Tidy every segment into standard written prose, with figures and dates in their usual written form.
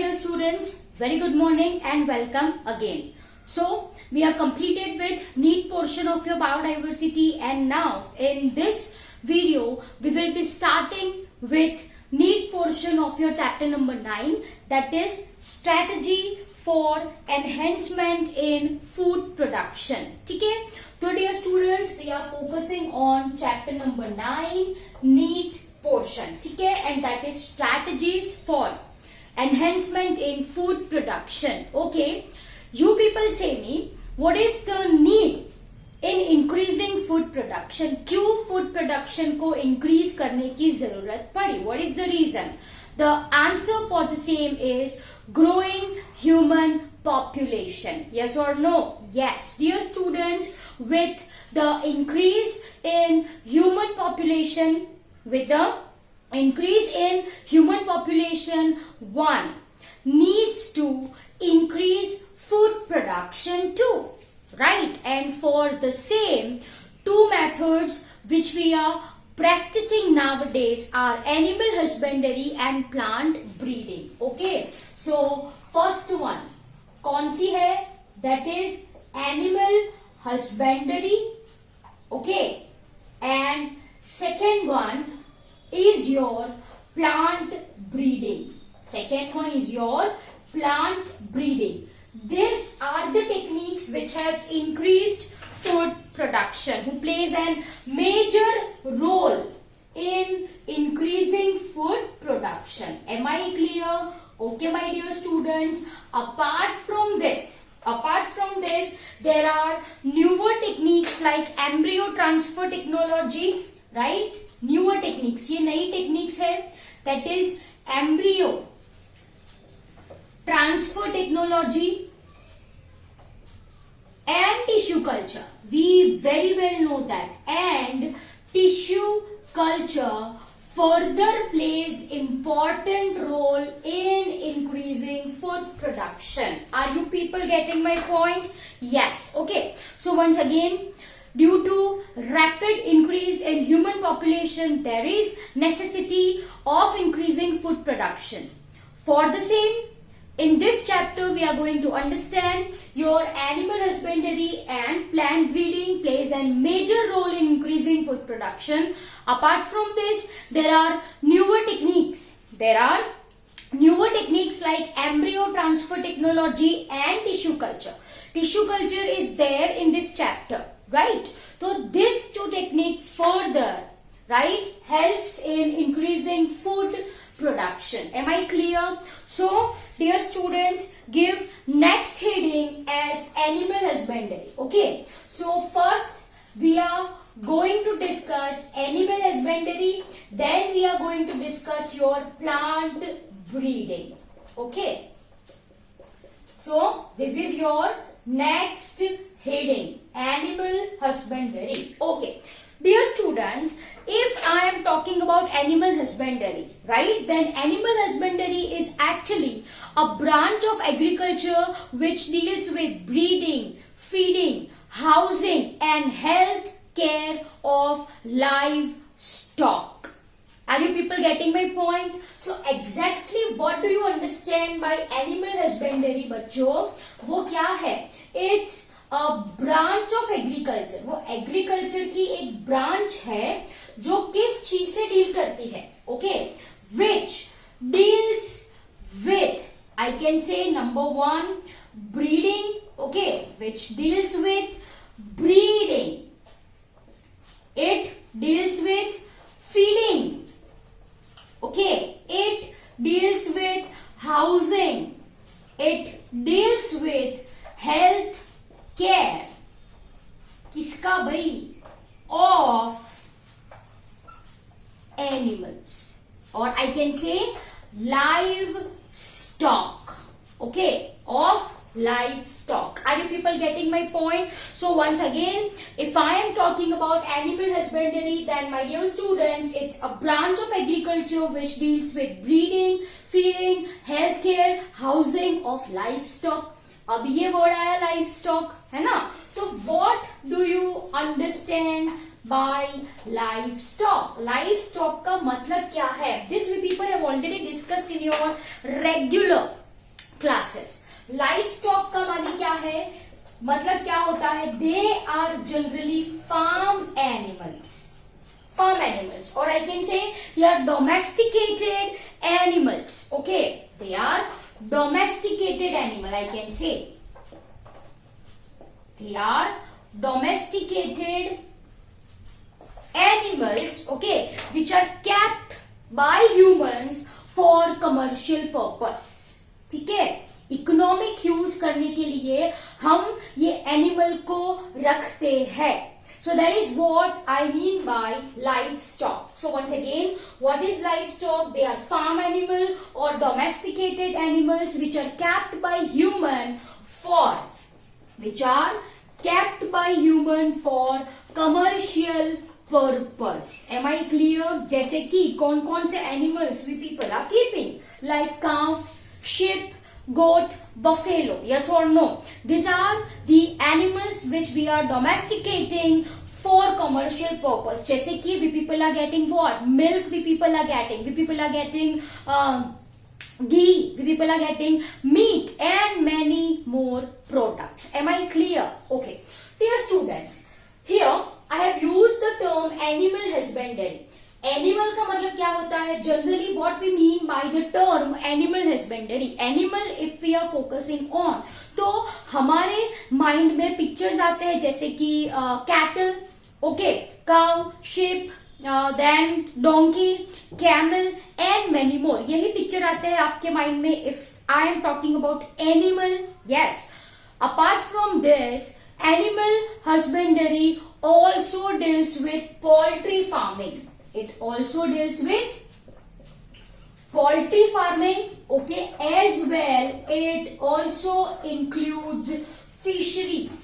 dear students, very good morning and welcome again. So we have completed with NEET portion of your biodiversity, and now in this video we will be starting with NEET portion of your chapter number 9, that is strategy for enhancement in food production. Okay, so dear students, we are focusing on chapter number 9 NEET portion, okay, and that is strategies for enhancement in food production. Okay, you people say me, what is the need in increasing food production? क्यों food production को increase करने की जरूरत पड़ी? What is the reason? The answer for the same is growing human population. Yes or no? Yes. Dear students, with the increase in human population, one needs to increase food production too, right? And for the same, two methods which we are practicing nowadays are animal husbandry and plant breeding. Okay, so first one कौन सी है? That is animal husbandry. Okay, and second one is your plant breeding. These are the techniques which have increased food production, who plays a major role in increasing food production. Am I clear? Okay, my dear students. Apart from this, there are newer techniques like embryo transfer technology, right? Newer techniques, ये नई techniques है, that is embryo transfer technology and tissue culture. We very well know that, and tissue culture further plays important role in increasing food production. Are you people getting my point? Yes. Okay, so once again, due to rapid increase in human population, there is necessity of increasing food production. For the same, in this chapter we are going to understand your animal husbandry and plant breeding plays a major role in increasing food production. Apart from this, there are newer techniques. Like embryo transfer technology and tissue culture. Tissue culture is there in this chapter, right? So these two techniques further, right, helps in increasing food production. Am I clear? So dear students, give next heading as animal husbandry. Okay, so first we are going to discuss animal husbandry, then we are going to discuss your plant breeding. Okay, so this is your next heading, animal husbandry. Okay, dear students, if I am talking about animal husbandry, right, then animal husbandry is actually a branch of agriculture which deals with breeding, feeding, housing and health care of livestock. Are you people getting my point? So exactly what do you understand by animal husbandry बच्चों? वो क्या है? It's a branch of agriculture. वो agriculture की एक branch है जो kiss चीज से deal करती है? Okay, which deals with, I can say number one, breeding. Okay, which deals with breeding. It deals with feeding. Okay, it deals with housing. It deals with health care. किसका भाई? Of animals, or I can say livestock. Okay, of livestock. Are you people getting my point? So once again, if I am talking about animal husbandry, then my dear students, it's a branch of agriculture which deals with breeding, feeding, healthcare, housing of livestock. अब ये word आया livestock, है ना? तो what do you understand by livestock? Livestock का मतलब क्या है? This we people have already discussed in your regular classes. Livestock का माने क्या है, मतलब क्या होता है, they are generally farm animals. Farm animals, or I can say they are domesticated animals. Okay, they are domesticated animal. I can say they are domesticated animals. Okay, which are kept by humans for commercial purpose. ठीक है, economic use करने के लिए हम ये animal को रखते हैं. So that is what I mean by livestock. So once again, what is livestock? They are farm animal or domesticated animals which are kept by human for commercial purpose. Am I clear? जैसे कि कौन कौन से animals we people are keeping, like cow, sheep, goat, buffalo. Yes or no? These are the animals which we are domesticating for commercial purpose. जैसे कि we people are getting what? Milk we people are getting. We people are getting ghee. We people are getting meat and many more products. Am I clear? Okay. Dear students, here I have used the term animal husbandry. Animal का मतलब क्या होता है, generally what we mean by the term animal husbandry. Animal if we are focusing on, तो हमारे mind में pictures आते हैं जैसे कि cattle, okay, cow, sheep, then donkey, camel and many more. यही पिक्चर आते हैं आपके माइंड में if I am talking about animal. Yes, apart from this, animal husbandry also deals with poultry farming. It also deals with poultry farming, okay, as well. It also includes fisheries.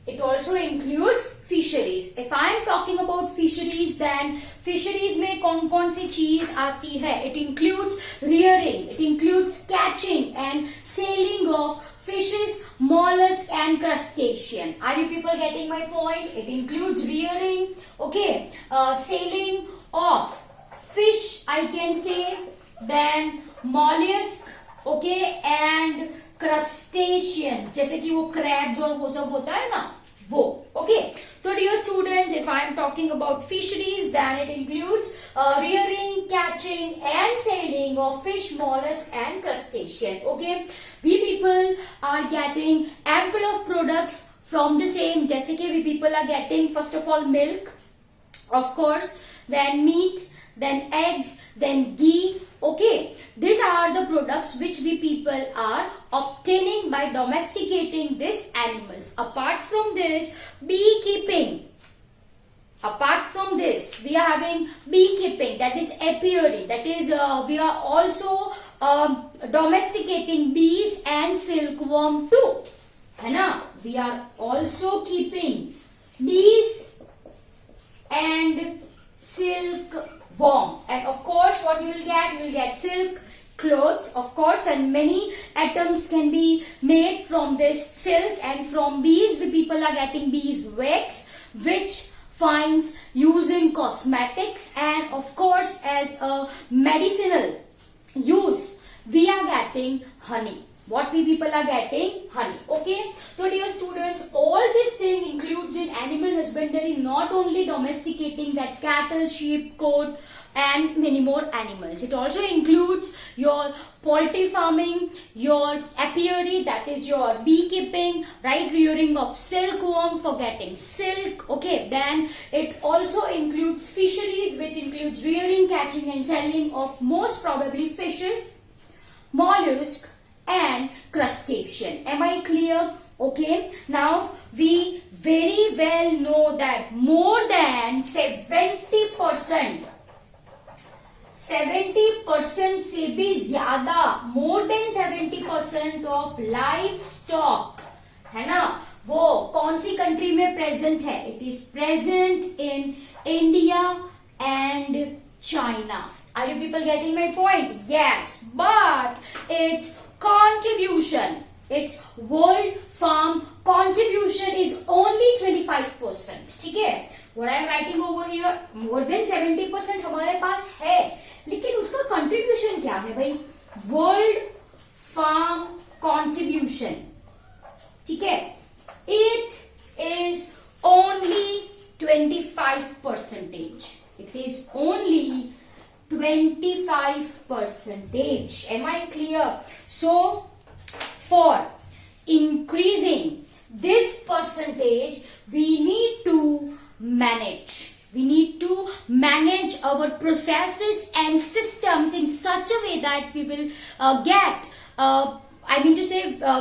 It also includes fisheries. If I am talking about fisheries, then fisheries में कौन कौन सी चीज आती है? It includes rearing, it includes catching and sailing of fishes, mollusk and crustacean. Are you people getting my point? It includes rearing, okay, sailing of fish, I can say, then mollusk, okay, and crustaceans. जैसे कि वो crabs और वो सब होता है ना, वो. Okay, so dear students, if I am talking about fisheries, then it includes rearing, catching and sailing of fish, mollusk and crustacean. Okay, we people are getting ample of products from the same. जैसे कि we people are getting first of all milk, of course, then meat, then eggs, then ghee. Okay, these are the products which we people are obtaining by domesticating these animals. Apart from this, beekeeping. Apart from this, we are having beekeeping, that is apiary, that is we are also domesticating bees and silkworm too, है ना? We are also keeping bees and silkworm, and of course what you will get silk, clothes, of course, and many items can be made from this silk. And from bees, we people are getting beeswax, which finds use in cosmetics, and of course as a medicinal use we are getting honey. What we people are getting? Honey. Okay, so dear students, all this thing includes in animal husbandry, not only domesticating that cattle, sheep, goat and many more animals. It also includes your poultry farming, your apiary, that is your beekeeping, right, rearing of silkworm for getting silk. Okay, then it also includes fisheries, which includes rearing, catching and selling of most probably fishes, mollusk and crustacean. Am I clear? Okay, now we very well know that more than 70% से भी ज्यादा, more than 70% of livestock, है ना, वो कौन सी country में present है? It is present in India and China. Are you people getting my point? Yes, but its contribution, its world farm contribution is only 25%. ठीक है, what I am writing over here, more than 70% हमारे पास है, लेकिन उसका contribution क्या है भाई? World farm percentage. Am I clear? So for increasing this percentage, we need to manage. We need to manage our processes and systems in such a way that we will get,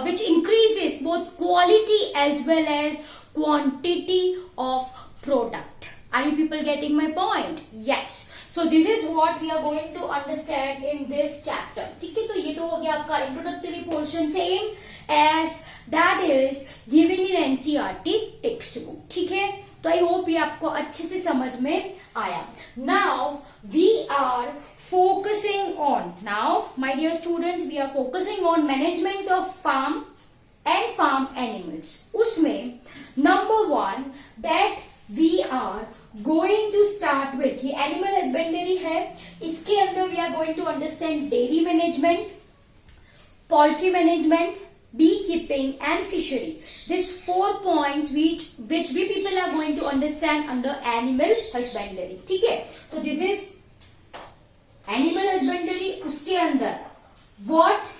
which increases both quality as well as quantity of product. Are you people getting my point? Yes. So this is what we are going to understand in this chapter. ठीक है, तो ये तो हो गया आपका introductory portion, same as that is given in NCERT textbook. ठीक है, तो आई होप ये आपको अच्छे से समझ में आया. Now we are focusing on, now my dear students, we are focusing on management of farm and farm animals. उसमें number one that we are going to start with, ये animal husbandry है, इसके अंदर we are going to understand dairy management, poultry management, beekeeping and fishery. These 4 points which we people are going to understand under animal husbandry. ठीक है, तो this is animal husbandry. उसके अंदर what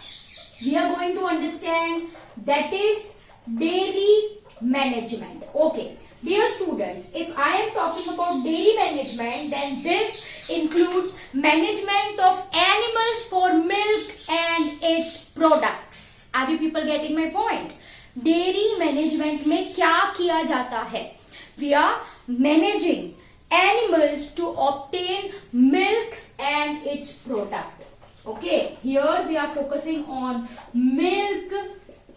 we are going to understand, that is dairy management. Okay, dear students, if I am talking about dairy management, then this includes management of animals for milk and its products. Are you people getting my point? Dairy management में क्या किया जाता है? We are managing animals to obtain milk and its product. Okay, here we are focusing on milk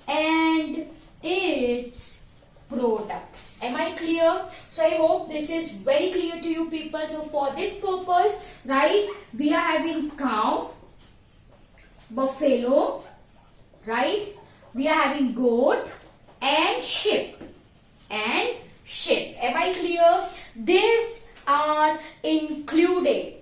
and its products. Am I clear? So I hope this is very clear to you people. So for this purpose, right, we are having cow, buffalo, right, we are having goat and sheep. Am I clear? These are included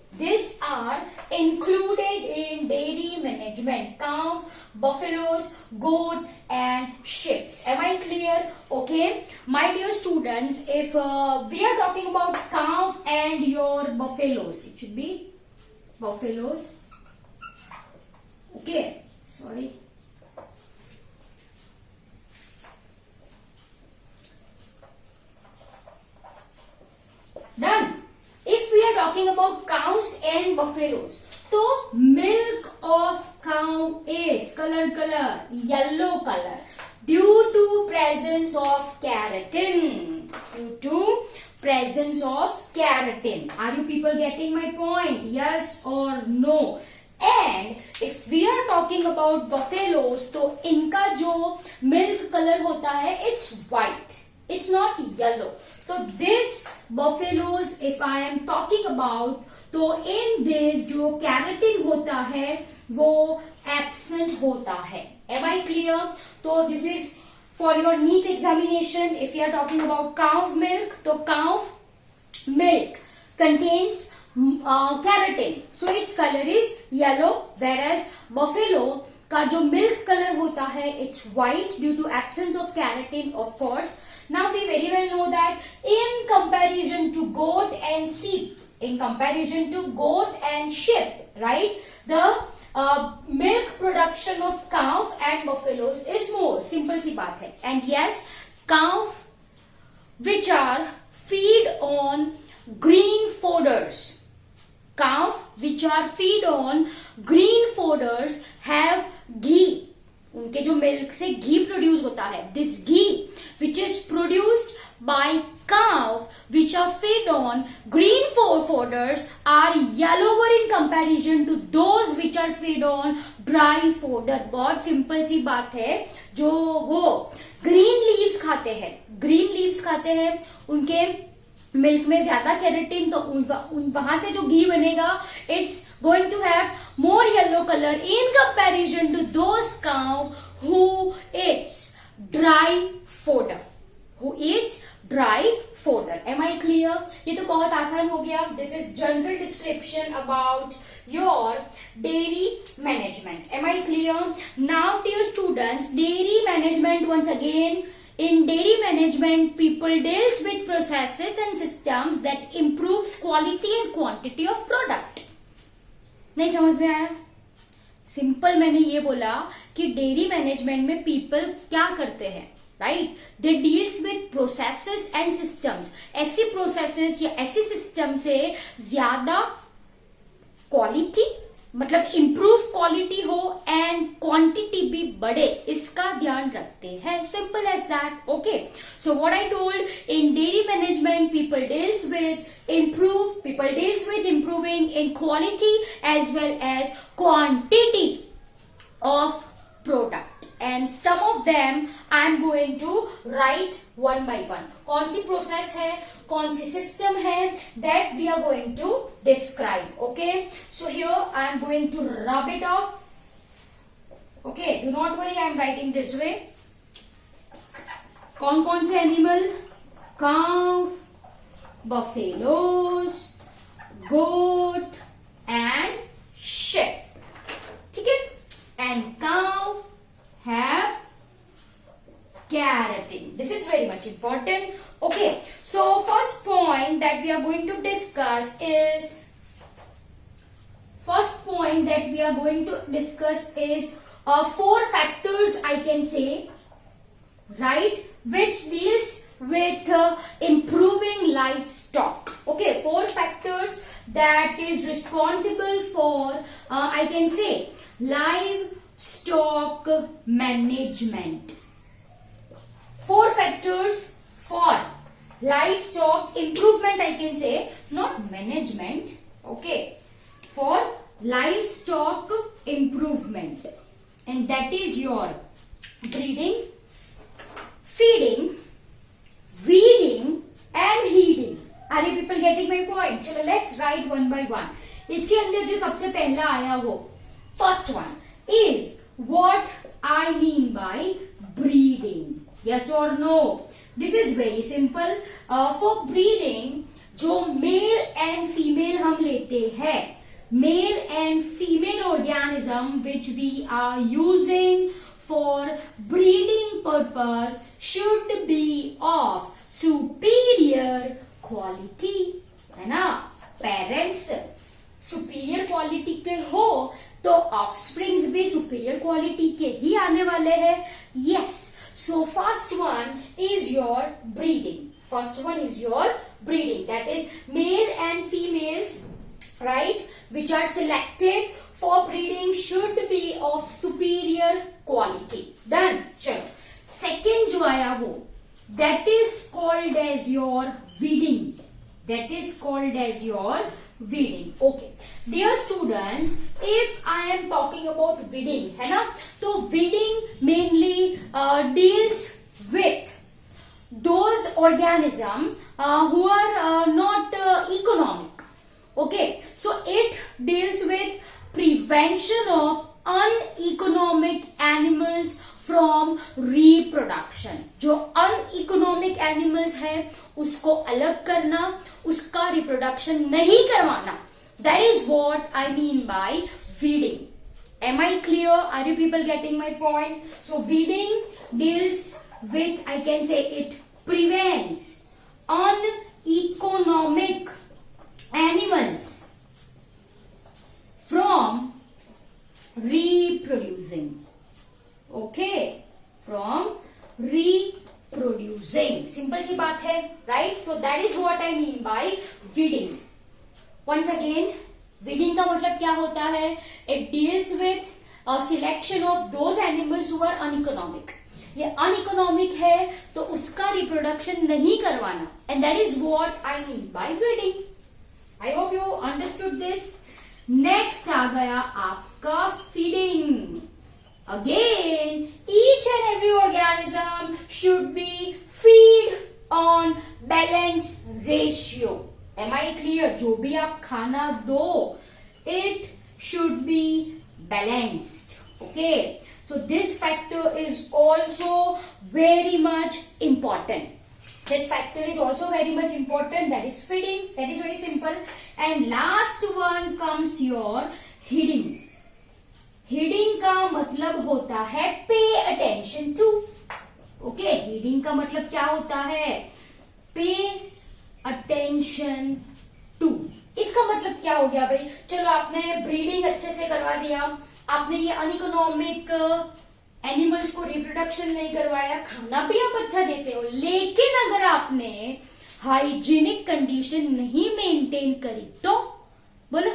in dairy management: cow, buffaloes, goat and sheep. Am I clear? Okay, my dear students, if we are talking about cow and your buffaloes, it should be buffaloes. Okay, sorry. Done. If we are talking about cows and buffaloes, तो milk of cow is color yellow color due to presence of keratin. Are you people getting my point? Yes or no? And if we are talking about buffaloes, तो इनका जो milk color होता है, it's white. It's not yellow. तो this buffaloes if I am talking about, तो in this जो keratin होता है वो absent होता है. Am I clear? तो this is for your NEET examination. If you are talking about cow milk, तो cow milk contains keratin, so its color is yellow, whereas buffalo का जो milk color होता है it's white due to absence of keratin, of course. Now we very well know that in comparison to goat and sheep, right, the milk production of cow and buffaloes is more. Simple सी बात है. And yes, cow which are feed on green fodders, have ghee. उनके जो milk से घी produce होता है, this ghee which is produced by cow which are fed on green fodders are yellower in comparison to those which are fed on dry fodder. बहुत simple सी बात है. जो वो ग्रीन लीव्स खाते हैं उनके मिल्क में ज्यादा केराटिन, तो वहां से जो घी बनेगा it's going to have more yellow colour in comparison to those cow who eats dry fodder. Am I clear? ये तो बहुत आसान हो गया. This is general description about your dairy management. Am I clear? Now dear students, dairy management once again. In dairy management, people deals with processes and systems that improves quality and quantity of product. नहीं समझ में आया? Simple मैंने ये बोला कि dairy management में people क्या करते हैं, right? They deals with processes and systems. ऐसी प्रोसेसेस या ऐसी सिस्टम से ज्यादा क्वालिटी, मतलब इंप्रूव क्वालिटी हो एंड क्वांटिटी भी बढ़े, इसका ध्यान रखते हैं। Simple as that. Okay, so what I told, in dairy management people deals with improving in quality as well as quantity of product, and some of them I am going to write one by one. कौन सी process है, कौन सी system है, that we are going to describe. Okay, so here I am going to rub it off. Okay, do not worry, I am writing this way. कौन कौन से animal, cow, buffaloes, goat and sheep. ठीक है, and cow have keratin. This is very much important. Okay, so first point that we are going to discuss is four factors, I can say, right, which deals with improving livestock. Okay, four factors that is responsible for I can say livestock management. Four factors for livestock improvement, I can say, not management. Okay, for livestock improvement, and that is your breeding, feeding, weeding and heeding. Are you people getting my point? चलो let's write one by one. इसके अंदर जो सबसे पहला आया वो first one is what I mean by breeding. Yes or no? This is very simple. For breeding, जो male and female हम लेते हैं, male and female organism which we are using for breeding purpose should be of superior quality, है ना? Parents superior quality के हो तो offsprings भी सुपीरियर क्वालिटी के ही आने वाले हैं. Yes, so first one is your breeding. That is male and females, right, which are selected for breeding should be of superior quality. Done. चलो, सेकेंड जो आया वो that is called as your weeding. Okay, dear students, if I am talking about weeding, है ना, तो weeding mainly deals with those organism who are not economic. Okay, so it deals with prevention of uneconomic animals from reproduction. जो uneconomic animals है उसको अलग करना, उसका reproduction नहीं करवाना. That is what I mean by weeding. Am I clear? Are you people getting my point? So weeding deals with, I can say, it prevents uneconomic animals from reproducing. Okay, from reproducing. Simple सी बात है, right? So that is what I mean by weeding. Once again, weeding का मतलब क्या होता है? It deals with a selection of those animals who are uneconomic. ये uneconomic है तो उसका reproduction नहीं करवाना, and that is what I mean by weeding. I hope you understood this. Next आ गया आपका feeding. Again, each and every organism should be feed on balanced ratio. Am I clear? जो भी आप खाना दो, it should be balanced. Okay, so this factor is also very much important. That is feeding. That is very simple. And last one comes your heeding. Heading का मतलब होता है pay attention to. Okay, heading का मतलब क्या होता है? Pay attention to. इसका मतलब क्या हो गया भाई? चलो, आपने ब्रीडिंग अच्छे से करवा दिया, आपने ये अनइकोनॉमिक एनिमल्स को रिप्रोडक्शन नहीं करवाया, खाना भी आप अच्छा देते हो, लेकिन अगर आपने हाइजीनिक कंडीशन नहीं मेंटेन करी तो बोलो,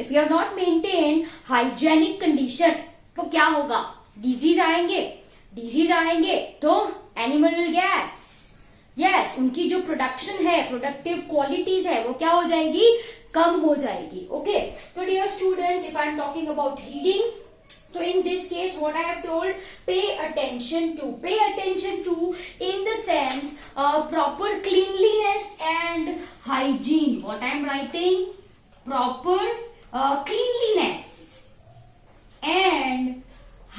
if you are not maintain hygienic condition तो क्या होगा? डिजीज आएंगे तो एनिमल विल गेट्स, यस, उनकी जो प्रोडक्शन है, प्रोडक्टिव क्वालिटीज है, वो क्या हो जाएगी? कम हो जाएगी. ओके, तो dear students, if I am talking about reading, so in this case what I have told, pay attention to in the sense proper cleanliness and hygiene. What I am writing? Proper cleanliness and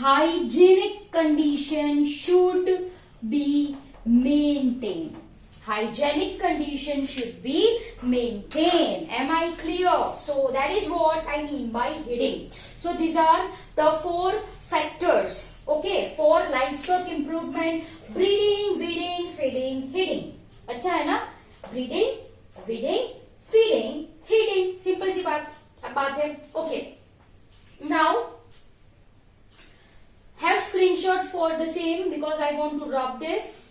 hygienic condition should be maintained. Hygienic condition should be maintained. Am I clear? So that is what I mean by heading. So these are the 4 factors, okay, for livestock improvement: breeding, weeding, feeding, heading. अच्छा है ना? breeding, weeding, feeding, heading. Simple सी बात है. Okay. Now have screenshot for the same because I want to rub this.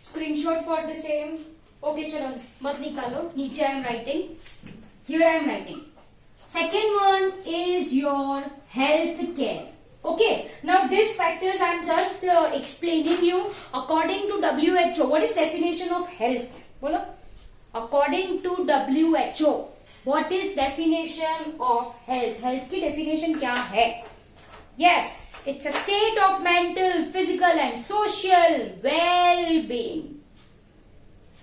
Screenshot for the same. Okay, चलो मत निकालो. नीचे I am writing. Here I am writing. Second one is your health care. Okay. Now these factors I am just explaining you according to WHO. What is definition of health? बोलो. According to WHO, what is definition of health? Health की definition क्या है? Yes, it's a state of mental, physical and social well-being.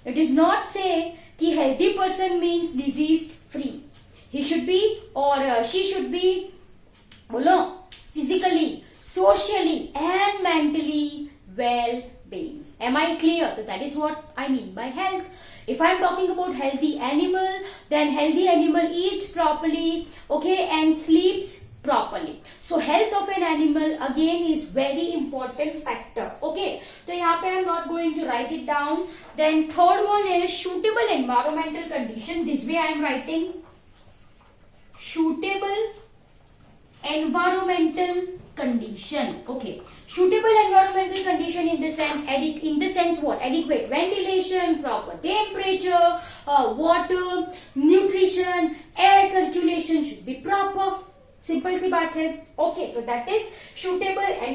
It is not say कि healthy person means disease free. He should be or she should be, बोलो, physically, socially and mentally well-being. Am I clear? So that is what I mean by health. If I am talking about healthy animal, then healthy animal eats properly, okay, and sleeps properly. So health of an animal again is very important factor. Okay, तो यहाँ पे I am not going to write it down. Then third one is suitable environmental condition. This way I am writing suitable environmental condition. Okay, suitable environmental condition in the sense what? Adequate ventilation, proper temperature, water, nutrition, air circulation should be proper. Simple सी बात है. Okay, तो that is suitable and